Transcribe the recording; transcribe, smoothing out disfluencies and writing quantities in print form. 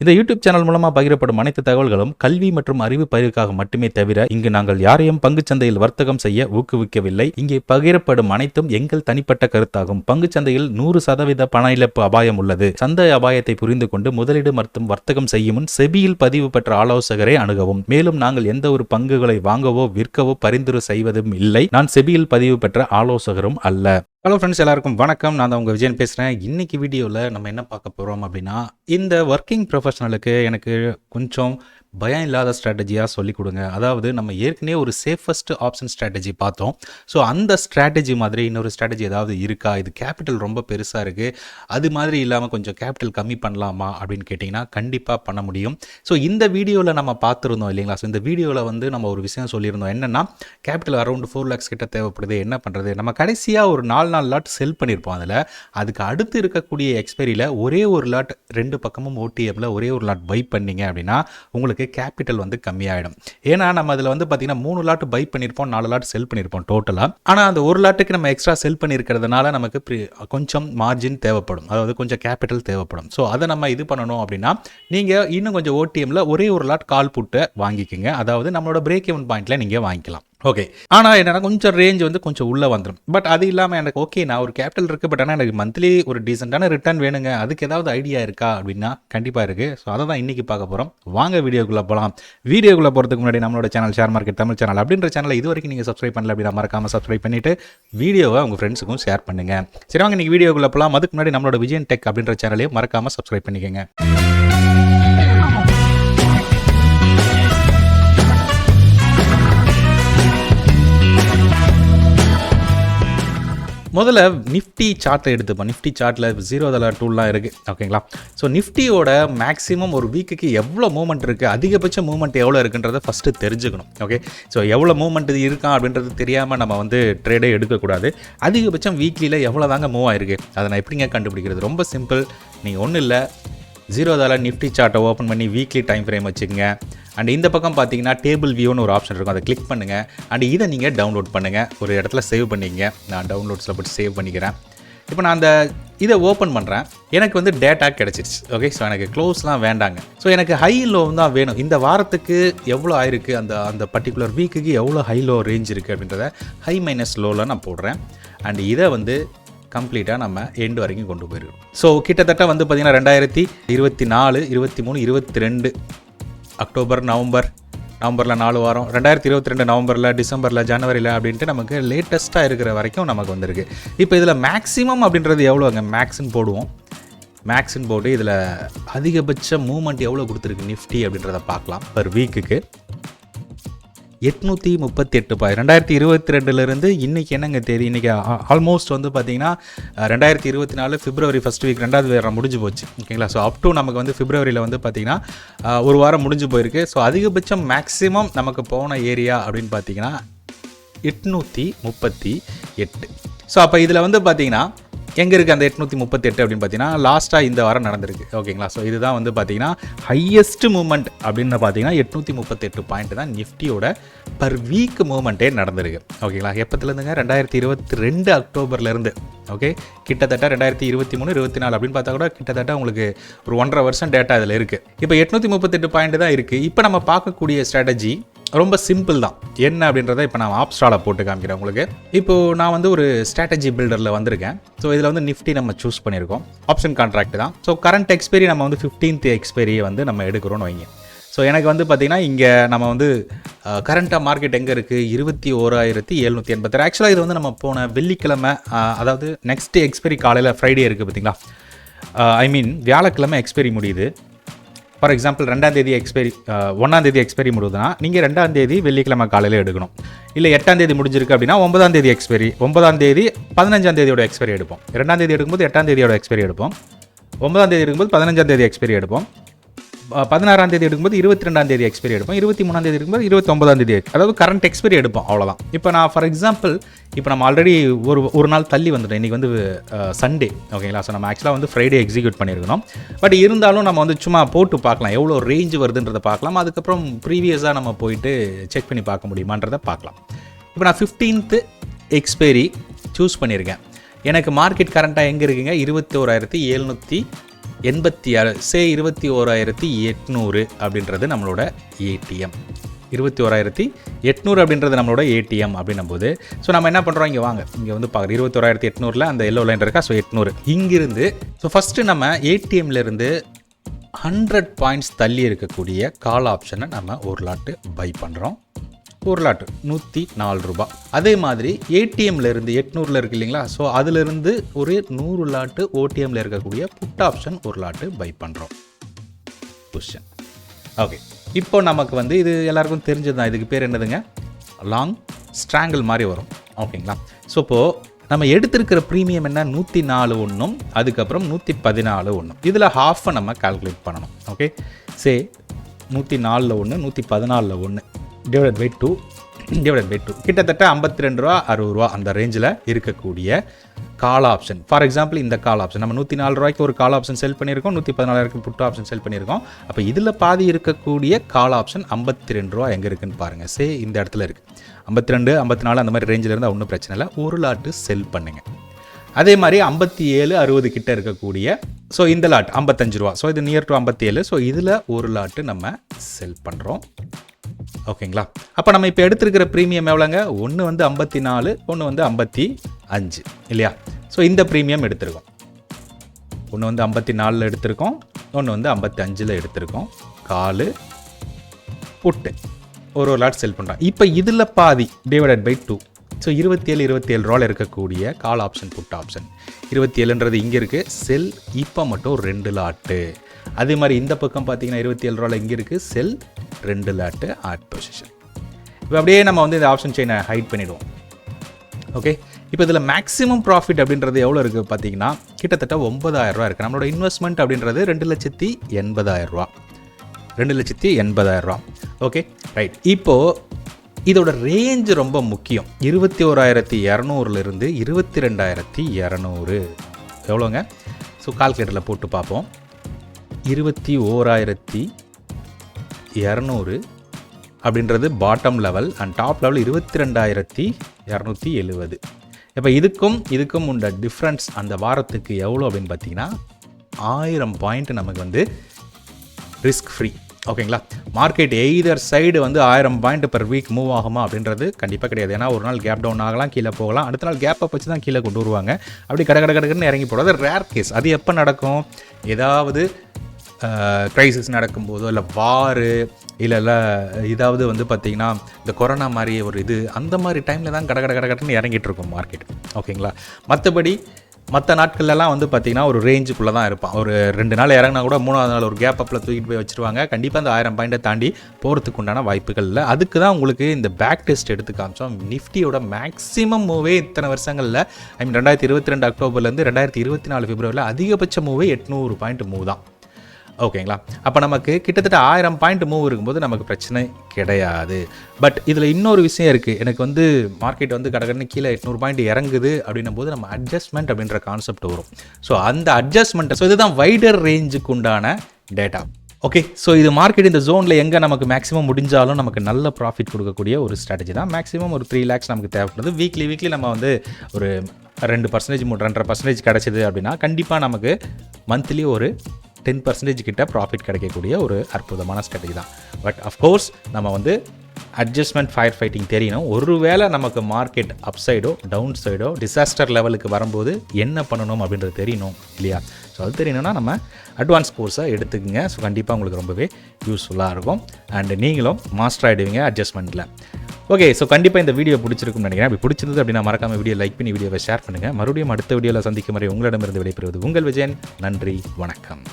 இந்த YouTube channel மூலமா பகிரப்படும் அனைத்து தகவல்களும் கல்வி மற்றும் அறிவு பயிர்க்காக மட்டுமே தவிர இங்கு நாங்கள் யாரையும் பங்குச்சந்தையில் வர்த்தகம் செய்ய ஊக்குவிக்கவில்லை. இங்கே பகிரப்படும் அனைத்தும் எங்கள் தனிப்பட்ட கருத்தாகும். பங்குச்சந்தையில் 100% பண இழப்பு அபாயம் உள்ளது. சந்தை அபாயத்தை புரிந்து கொண்டு முதலீடு மற்றும் வர்த்தகம் செய்யும் முன் செபியில் பதிவு பெற்ற ஆலோசகரை அணுகவும். மேலும் நாங்கள் எந்த ஒரு பங்குகளை வாங்கவோ விற்கவோ பரிந்துரை செய்வதும் இல்லை. நான் செபியில் பதிவு பெற்ற ஆலோசகரும் அல்ல. ஹலோ ஃப்ரெண்ட்ஸ், எல்லாருக்கும் வணக்கம். நான் தான் உங்கள் விஜயன் பேசுகிறேன். இன்றைக்கி வீடியோவில் நம்ம என்ன பார்க்க போகிறோம் அப்படின்னா, இந்த ஒர்க்கிங் ப்ரொஃபஷனலுக்கு எனக்கு கொஞ்சம் பயம் இல்லாத ஸ்ட்ராட்டஜியாக சொல்லிக் கொடுங்க. அதாவது நம்ம ஏற்கனவே ஒரு சேஃபஸ்ட் ஆப்ஷன் ஸ்ட்ராட்டஜி பார்த்தோம். ஸோ அந்த ஸ்ட்ராட்டஜி மாதிரி இன்னொரு ஸ்ட்ராட்டஜி ஏதாவது இருக்கா? இது கேபிட்டல் ரொம்ப பெருசாக இருக்குது, அது மாதிரி இல்லாமல் கொஞ்சம் கேபிட்டல் கம்மி பண்ணலாமா அப்படின்னு கேட்டிங்கன்னா கண்டிப்பாக பண்ண முடியும். ஸோ இந்த வீடியோவில் நம்ம பார்த்துருந்தோம் இல்லைங்களா? ஸோ இந்த வீடியோவில் வந்து நம்ம ஒரு விஷயம் சொல்லியிருந்தோம். என்னென்னா, கேபிட்டல் அரௌண்ட் 4 lakhs கிட்ட தேவைப்படுது, என்ன பண்ணுறது? நம்ம கடைசியாக ஒரு 4 லாட் செல் பண்ணியிருப்போம். அதுக்கு அடுத்து இருக்கக்கூடிய எக்ஸ்பைரியில் ஒரே ஒரு லாட், ரெண்டு பக்கமும் ஓடிஎம்மில் ஒரே ஒரு லாட் பை பண்ணிங்க அப்படின்னா உங்களுக்கு கேபிட்டல் வந்து கம்மியாயிடும். ஏன்னா நம்ம அதில் வந்து பார்த்தீங்கன்னா 3 லாட் பை பண்ணியிருப்போம், 4 லாட் செல் பண்ணியிருப்போம் டோட்டலாக. ஆனால் அந்த ஒரு லாட்டுக்கு நம்ம எக்ஸ்ட்ரா செல் பண்ணியிருக்கிறதுனால நமக்கு கொஞ்சம் மார்ஜின் தேவைப்படும், அதாவது கொஞ்சம் கேபிட்டல் தேவைப்படும். ஸோ அதை நம்ம இது பண்ணணும் அப்படின்னா நீங்கள் இன்னும் கொஞ்சம் ஓடிஎம்மில் ஒரே ஒரு லாட் கால் புட்டை வாங்கிக்கோங்க. அதாவது நம்மளோட பிரேக் ஈவன் பாயிண்டில் நீங்கள் வாங்கிக்கலாம். ஓகே, ஆனால் என்னென்னா கொஞ்சம் ரேஞ்ச் வந்து கொஞ்சம் உள்ளே வந்துடும். பட் அது இல்லாமல் எனக்கு ஓகே, நான் ஒரு கேபிட்டல் இருக்குது, பட் ஆனால் எனக்கு மந்த்லி ஒரு டீசெண்டான ரிட்டர்ன் வேணுங்க, அதுக்கு ஏதாவது ஐடியா இருக்கா அப்படின்னா கண்டிப்பாக இருக்குது. ஸோ அதை தான் இன்றைக்கி பார்க்க போகிறோம். வாங்க வீடியோக்குள்ளே போகலாம். வீடியோக்குள்ளே போகிறதுக்கு முன்னாடி நம்மளோட channel share market Tamil channel அப்படின்ற சேனலை இது வரைக்கும் நீங்கள் சப்ஸ்கிரைப் பண்ணல அப்படின்னா மறக்காமல் சப்ஸ்கிரைப் பண்ணிவிட்டு வீடியோவை உங்கள் ஃப்ரெண்ட்ஸுக்கும் ஷேர் பண்ணுங்கள். சரி, வாங்க இன்றைக்கி வீடியோக்குள்ளே போகலாம். அதுக்கு முன்னாடி நம்மளோட விஜயன் டெக் அப்படின்ற சேனலையும் மறக்காமல் சப்ஸ்கிரைப் பண்ணிக்கோங்க. முதல்ல நிஃப்டி சார்ட்டை எடுத்துப்போம். நிஃப்டி சார்ட்டில் 0 டூல்லாம் இருக்குது, ஓகேங்களா? ஸோ நிஃப்டியோட மேக்ஸிமம் ஒரு வீக்குக்கு எவ்வளோ மூவ்மெண்ட் இருக்குது, அதிகபட்ச மூவ்மெண்ட் எவ்வளோ இருக்குன்றதை ஃபஸ்ட்டு தெரிஞ்சுக்கணும். ஓகே, ஸோ எவ்வளோ மூவ்மெண்ட் இது இருக்கா அப்படின்றது தெரியாமல் நம்ம வந்து ட்ரேடே எடுக்கக்கூடாது. அதிகபட்சம் வீக்லியில் எவ்வளோ தாங்க மூவ் ஆயிருக்கு, அதை நான் எப்படிங்க கண்டுபிடிக்கிறது? ரொம்ப சிம்பிள். நீங்கள் ஒன்றும் இல்லை, 0 நிஃப்டி சார்ட்டை ஓப்பன் பண்ணி வீக்லி டைம் ஃப்ரேம் வச்சுக்கோங்க. அண்ட் இந்த பக்கம் பார்த்தீங்கன்னா டேபிள் வியூன்னு ஒரு ஆப்ஷன் இருக்கும், அதை கிளிக் பண்ணுங்கள். அண்ட் இதை நீங்கள் டவுன்லோட் பண்ணுங்கள், ஒரு இடத்துல சேவ் பண்ணிங்க. நான் டவுன்லோட்ஸில் போட்டு சேவ் பண்ணிக்கிறேன். இப்போ நான் இதை ஓப்பன் பண்ணுறேன். எனக்கு வந்து டேட்டா கிடச்சிருச்சு. ஓகே, ஸோ எனக்கு க்ளோஸ்லாம் வேண்டாங்க. ஸோ எனக்கு ஹை லோ தான் வேணும். இந்த வாரத்துக்கு எவ்வளோ ஆயிருக்கு, அந்த பர்டிகுலர் வீக்குக்கு எவ்வளோ ஹை லோ ரேஞ்ச் இருக்குது அப்படின்றத ஹை மைனஸ் லோவில் நான் போடுறேன். அண்ட் இதை வந்து கம்ப்ளீட்டாக நம்ம எண்டு வரைக்கும் கொண்டு போயிருக்கோம். ஸோ கிட்டத்தட்ட வந்து பார்த்திங்கன்னா 2024, 23, 22 அக்டோபர், நவம்பரில் 4 வாரம், 2022 நவம்பரில், டிசம்பரில், ஜனவரியில் அப்படின்ட்டு நமக்கு லேட்டஸ்ட்டாக இருக்கிற வரைக்கும் நமக்கு வந்திருக்கு. இப்போ இதில் மேக்ஸிமம் அப்படின்றது எவ்வளோங்க? மேக்ஸின்னு போடுவோம். மேக்ஸின் போட்டு இதில் அதிகபட்ச மூவ்மெண்ட் எவ்வளோ கொடுத்துருக்கு நிஃப்டி அப்படின்றத பார்க்கலாம். பர் வீக்குக்கு 838 2022 இன்றைக்கி என்னங்க தேதி? இன்றைக்கி ஆல்மோஸ்ட் வந்து பார்த்திங்கன்னா 2024 பிப்ரவரி ஃபஸ்ட் வீக் 2வது வாரம் முடிஞ்சு போச்சு, ஓகேங்களா? ஸோ அப் டு நமக்கு வந்து பிப்ரவரியில் வந்து பார்த்திங்கன்னா ஒரு வாரம் முடிஞ்சு போயிருக்கு. ஸோ அதிகபட்சம் மேக்ஸிமம் நமக்கு போன ஏரியா அப்படின்னு பார்த்திங்கன்னா 838. ஸோ அப்போ இதில் வந்து பார்த்திங்கன்னா எங்கே இருக்குது அந்த 838 அப்படின்னு பார்த்தீங்கன்னா லாஸ்ட்டாக இந்த வாரம் நடந்திருக்கு, ஓகேங்களா? ஸோ இதுதான் வந்து பார்த்தீங்கன்னா ஹையஸ்ட் மூவ்மெண்ட் அப்படின்னு பார்த்தீங்கன்னா 838 பாயிண்ட் தான் நிஃப்டியோட பர் வீக் மூவ்மெண்ட்டே நடந்திருக்கு, ஓகேங்களா? எப்போத்துலேருந்துங்க? 2022 அக்டோபர்லேருந்து. ஓகே, கிட்டத்தட்ட 2023, 24 அப்படின்னு பார்த்தா கூட கிட்டத்தட்ட உங்களுக்கு ஒரு 1.5 வருஷம் டேட்டா இதில் இருக்குது. இப்போ 838 பாயிண்ட் தான் இருக்குது. இப்போ நம்ம பார்க்கக்கூடிய ஸ்ட்ராட்டஜி ரொம்ப சிம்பிள் தான். என்ன அப்படின்றத இப்போ நான் ஆப்ஸ்டால போட்டு காமிக்கிறேன் உங்களுக்கு. இப்போது நான் வந்து ஒரு ஸ்ட்ராட்டஜி பில்டரில் வந்திருக்கேன். ஸோ இதில் வந்து நிஃப்டி நம்ம சூஸ் பண்ணியிருக்கோம். ஆப்ஷன் கான்ட்ராக்ட் தான். ஸோ கரண்ட் எக்ஸ்பைரி நம்ம வந்து 15th எக்ஸ்பைரியை வந்து நம்ம எடுக்கிறோன்னு வைங்க. ஸோ எனக்கு வந்து பார்த்திங்கன்னா இங்கே நம்ம வந்து கரண்ட்டாக மார்க்கெட் எங்கே இருக்குது? 21,786. ஆக்சுவலாக இது வந்து நம்ம போன வெள்ளிக்கிழமை, அதாவது நெக்ஸ்ட் எக்ஸ்பைரி காலையில் ஃப்ரைடே இருக்குது பார்த்திங்களா? வியாழக்கிழமை எக்ஸ்பைரி முடியுது. ஃபார் எக்ஸாம்பிள் 2ஆம் தேதி எக்ஸ்பைரி, 1ஆம் தேதி எக்ஸ்பைரி முடியுதுன்னா நீங்கள் 2ஆம் தேதி வெள்ளிக்கிழமை காலையில் எடுக்கணும். இல்லை 8ஆம் தேதி முடிஞ்சிருக்கு அப்படின்னா 9ஆம் தேதி எக்ஸ்பைரி, 9ஆம் தேதி 15ஆம் தேதியோட எக்ஸ்பைரி எடுப்போம். 2ஆம் தேதி எடுக்கும்போது 8ஆம் தேதியோட எக்ஸ்பைரி எடுப்போம். 9ஆம் தேதி எடுக்கும்போது 15ஆம் தேதி எக்ஸ்பைரி எடுப்போம். 16ஆம் தேதி எடுக்கும்போது 22ஆம் தேதி எக்ஸ்பைரி எடுப்போம். 23ஆம் தேதி எடுக்கும்போது 29ஆம் தேதி, அதாவது கரண்ட் எக்ஸ்பைரி எடுப்போம், அவ்வளோதான். இப்போ நான் ஃபார் எக்ஸாம்பிள் இப்போ நம்ம ஆல்ரெடி ஒரு நாள் தள்ளி வந்துட்டோம். இன்றைக்கி வந்து சண்டே, ஓகேங்களா? ஸோ நம்ம ஆக்சுவலாக வந்து ஃப்ரைடே எக்ஸிக்யூட் பண்ணியிருக்கணும். பட் இருந்தாலும் நம்ம வந்து சும்மா போட்டு பார்க்கலாம், எவ்வளோ ரேஞ்ச் வருதுன்றதை பார்க்கலாம். அதுக்கப்புறம் ப்ரீவியஸாக நம்ம போயிட்டு செக் பண்ணி பார்க்க முடியுமான்றதை பார்க்கலாம். இப்போ நான் 15th எக்ஸ்பைரி சூஸ் பண்ணியிருக்கேன். எனக்கு மார்க்கெட் கரண்ட்டாக எங்கே இருக்குங்க? 21,786 86 சே 21,800 அப்படின்றது நம்மளோட ஏடிஎம். 21,800 அப்படின்றது நம்மளோட ஏடிஎம் அப்படின்னும் போது ஸோ நம்ம என்ன பண்ணுறோம், இங்கே வாங்க, இங்கே வந்து பார்க்குறோம் 21,800 அந்த எல்லோ லைன் இருக்கா. ஸோ 800 இங்கிருந்து ஸோ ஃபஸ்ட்டு நம்ம ஏடிஎம்லேருந்து 100 பாயிண்ட்ஸ் தள்ளி இருக்கக்கூடிய கால் ஆப்ஷனை நம்ம ஒரு லாட்டு பை பண்ணுறோம். ஒரு லாட்டு 104 ரூபா. அதே மாதிரி ஏடிஎம்லேருந்து 800 இருக்குது இல்லைங்களா, ஸோ அதிலிருந்து ஒரு 100 லாட்டு ஓடிஎம்மில் இருக்கக்கூடிய புட் ஆப்ஷன் ஒரு லாட்டு பை பண்ணுறோம். Position okay. இப்போ நமக்கு வந்து இது எல்லாருக்கும் தெரிஞ்சது தான். இதுக்கு பேர் என்னதுங்க, லாங் ஸ்ட்ராங்கிள் மாதிரி வரும். ஓகேங்களா. ஸோ இப்போது நம்ம எடுத்திருக்கிற ப்ரீமியம் என்ன, 104 ஒன்றும் அதுக்கப்புறம் 114 ஒன்றும். இதில் ஹாஃபை நம்ம கால்குலேட் பண்ணணும். ஓகே. சே 104 ஒன்று 114 ஒன்று டிவைடட் பை 2 கிட்டத்தட்ட 52 ரூபா 60 ரூபா அந்த ரேஞ்சில் இருக்கக்கூடிய கால் ஆப்ஷன். ஃபார் எக்ஸாம்பிள் இந்த கால் ஆப்ஷன் நம்ம 104 ரூபாய்க்கு ஒரு கால் ஆப்ஷன் செல் பண்ணியிருக்கோம், 114 புட் ஆப்ஷன் செல் பண்ணியிருக்கோம். அப்போ இதில் பாதி இருக்கக்கூடிய கால் ஆப்ஷன் 52 ரூபா எங்கே இருக்குன்னு பாருங்கள். சே இந்த இடத்துல இருக்குது 52 54 அந்த மாதிரி ரேஞ்சில் இருந்தால் ஒன்றும் பிரச்சனை இல்லை, ஒரு லாட்டு செல் பண்ணுங்க. அதே மாதிரி 57 60 கிட்ட இருக்கக்கூடிய ஸோ இந்த லாட் 55 ரூபா. ஸோ இது நியர் டு 57. ஸோ இதில் ஒரு லாட்டு நம்ம செல் பண்ணுறோம். ஓகேங்களா. அப்போ நம்ம இப்போ எடுத்துருக்கிற ப்ரீமியம் எவ்வளோங்க, ஒன்று வந்து 54, ஒன்று வந்து 55 இல்லையா. ஸோ இந்த ப்ரீமியம் எடுத்திருக்கோம். ஒன்று வந்து 54 எடுத்திருக்கோம், ஒன்று வந்து 55 எடுத்திருக்கோம். காலு புட்டு ஒரு லாட் செல் பண்ணுறோம். இப்போ இதில் பாதி டிவைடட் பை 2. ஸோ 27 ரூபாவில் இருக்கக்கூடிய கால் ஆப்ஷன் புட் ஆப்ஷன் 27ன்றது இங்கே இருக்குது, செல் இப்போ மட்டும் 2 லாட்டு. அதே மாதிரி இந்த பக்கம் பார்த்தீங்கன்னா 27 ரூபாவில் இங்கே இருக்குது, செல் 2 லாட்டு ஆட் பொசிஷன். இப்போ அப்படியே நம்ம வந்து இந்த ஆப்ஷன் செயினை ஹைட் பண்ணிவிடுவோம். ஓகே. இப்போ இதில் மேக்ஸிமம் ப்ராஃபிட் அப்படின்றது எவ்வளோ இருக்குது பார்த்தீங்கன்னா கிட்டத்தட்ட 9,000 ரூபா இருக்குது. நம்மளோட இன்வெஸ்ட்மெண்ட் அப்படின்றது 2,80,000 ரூபா. 2,80,000 ரூபா. Okay right. இப்போது இதோட ரேஞ்ச் ரொம்ப முக்கியம். 21,200லேருந்து 22,200 எவ்வளோங்க. ஸோ கால்குலேட்டரில் போட்டு பார்ப்போம். 21,200 அப்படின்றது bottom level and top level 22,270. இப்போ இதுக்கும் உண்ட டிஃப்ரென்ஸ் அந்த வாரத்துக்கு எவ்வளோ அப்படின்னு பார்த்தீங்கன்னா 1000 பாயிண்ட் நமக்கு வந்து ரிஸ்க் ஃப்ரீ. ஓகேங்களா. மார்க்கெட் எய்தர் சைடு வந்து 1000 பாயிண்ட் பெர் வீக் மூவ் ஆகுமா அப்படின்றது கண்டிப்பாக கிடையாது. ஏன்னா ஒரு நாள் கேப் டவுன் ஆகலாம், கீழே போகலாம், அடுத்த நாள் கேப்பை வச்சு தான் கீழே கொண்டு வருவாங்க. அப்படி கடன்னு இறங்கி போகிறது ரேர் கேஸ். அது எப்போ நடக்கும், ஏதாவது க்ரைசிஸ் நடக்கும்போதோ இல்லை வாரு இல்லை இதாவது வந்து பார்த்திங்கன்னா இந்த கொரோனா மாதிரி ஒரு இது அந்த மாதிரி டைமில் தான் கடன்னு இறங்கிட்டு இருக்கும் மார்க்கெட். ஓகேங்களா. மற்றபடி மற்ற நாட்கள்லாம் வந்து பார்த்திங்கன்னா ஒரு ரேஞ்சுக்குள்ளே தான் இருப்பான். ஒரு 2 நாள் இறங்கினா கூட 3ஆவது நாள் ஒரு கேப் அப்பில் தூக்கிட்டு போய் வச்சுருவாங்க. கண்டிப்பாக அந்த 1000 பாயிண்ட்டை தாண்டி போகிறதுக்கு உண்டான வாய்ப்புகள் இல்லை. அதுக்கு தான் உங்களுக்கு இந்த பேக் டெஸ்ட் எடுத்து காமிச்சோம். நிஃப்டியோட மேக்ஸிமம் மூவே இத்தனை வருஷங்களில் 2022 அக்டோபர்லேருந்து 2024 பிப்ரவரியில் அதிகபட்ச மூவே 800 பாயிண்ட் மூவ் தான். ஓகேங்களா. அப்போ நமக்கு கிட்டத்தட்ட 1000 பாயிண்ட் மூவ் இருக்கும்போது நமக்கு பிரச்சனை கிடையாது. பட் இதில் இன்னொரு விஷயம் இருக்குது. எனக்கு வந்து மார்க்கெட் வந்து கடற்கன்னு கீழே 800 பாயிண்ட் இறங்குது அப்படின்னும் போது நம்ம அட்ஜஸ்ட்மெண்ட் அப்படின்ற கான்செப்ட் வரும். ஸோ அந்த அட்ஜஸ்ட்மெண்ட் இதுதான் வைடர் ரேஞ்சுக்கு உண்டான டேட்டா. ஓகே. ஸோ இது மார்க்கெட் இந்த ஜோனில் எங்கே நமக்கு மேக்ஸிமம் முடிஞ்சாலும் நமக்கு நல்ல ப்ராஃபிட் கொடுக்கக்கூடிய ஒரு ஸ்ட்ராட்டஜி தான். மேக்ஸிமம் ஒரு 3 lakhs நமக்கு தேவைப்படுது. வீக்லி நம்ம வந்து ஒரு 2% 2.5% கிடச்சிது அப்படின்னா கண்டிப்பாக நமக்கு மந்த்லி ஒரு 10% கிட்ட ப்ராஃபிட் கிடைக்கக்கூடிய ஒரு அற்புதமான ஸ்ட்ராட்டஜி தான். பட் அஃப்கோர்ஸ் நம்ம வந்து அட்ஜஸ்ட்மெண்ட் ஃபயர் ஃபைட்டிங் தெரியணும். ஒருவேளை நமக்கு மார்க்கெட் அப் சைடோ டவுன் சைடோ டிசாஸ்டர் லெவலுக்கு வரும்போது என்ன பண்ணணும் அப்படின்றது தெரியணும் இல்லையா. ஸோ அது தெரியணும்னா நம்ம அட்வான்ஸ் கோர்ஸை எடுத்துக்கங்க. ஸோ கண்டிப்பாக உங்களுக்கு ரொம்பவே யூஸ்ஃபுல்லாக இருக்கும் அண்ட் நீங்களும் மாஸ்டர் ஆகிடுவீங்க அட்ஜஸ்ட்மெண்ட்டில். ஓகே. ஸோ கண்டிப்பாக இந்த வீடியோ பிடிச்சிருக்கும்னு நினைக்கிறேன். அப்படி பிடிச்சிருந்தது அப்படின்னா மறக்காம வீடியோ லைக் பண்ணி வீடியோவை ஷேர் பண்ணுங்கள். மறுபடியும் அடுத்த வீடியோவில் சந்திக்கும் வரை உங்களிடமிருந்து விடைபெறுவது உங்கள் விஜயன். நன்றி, வணக்கம்.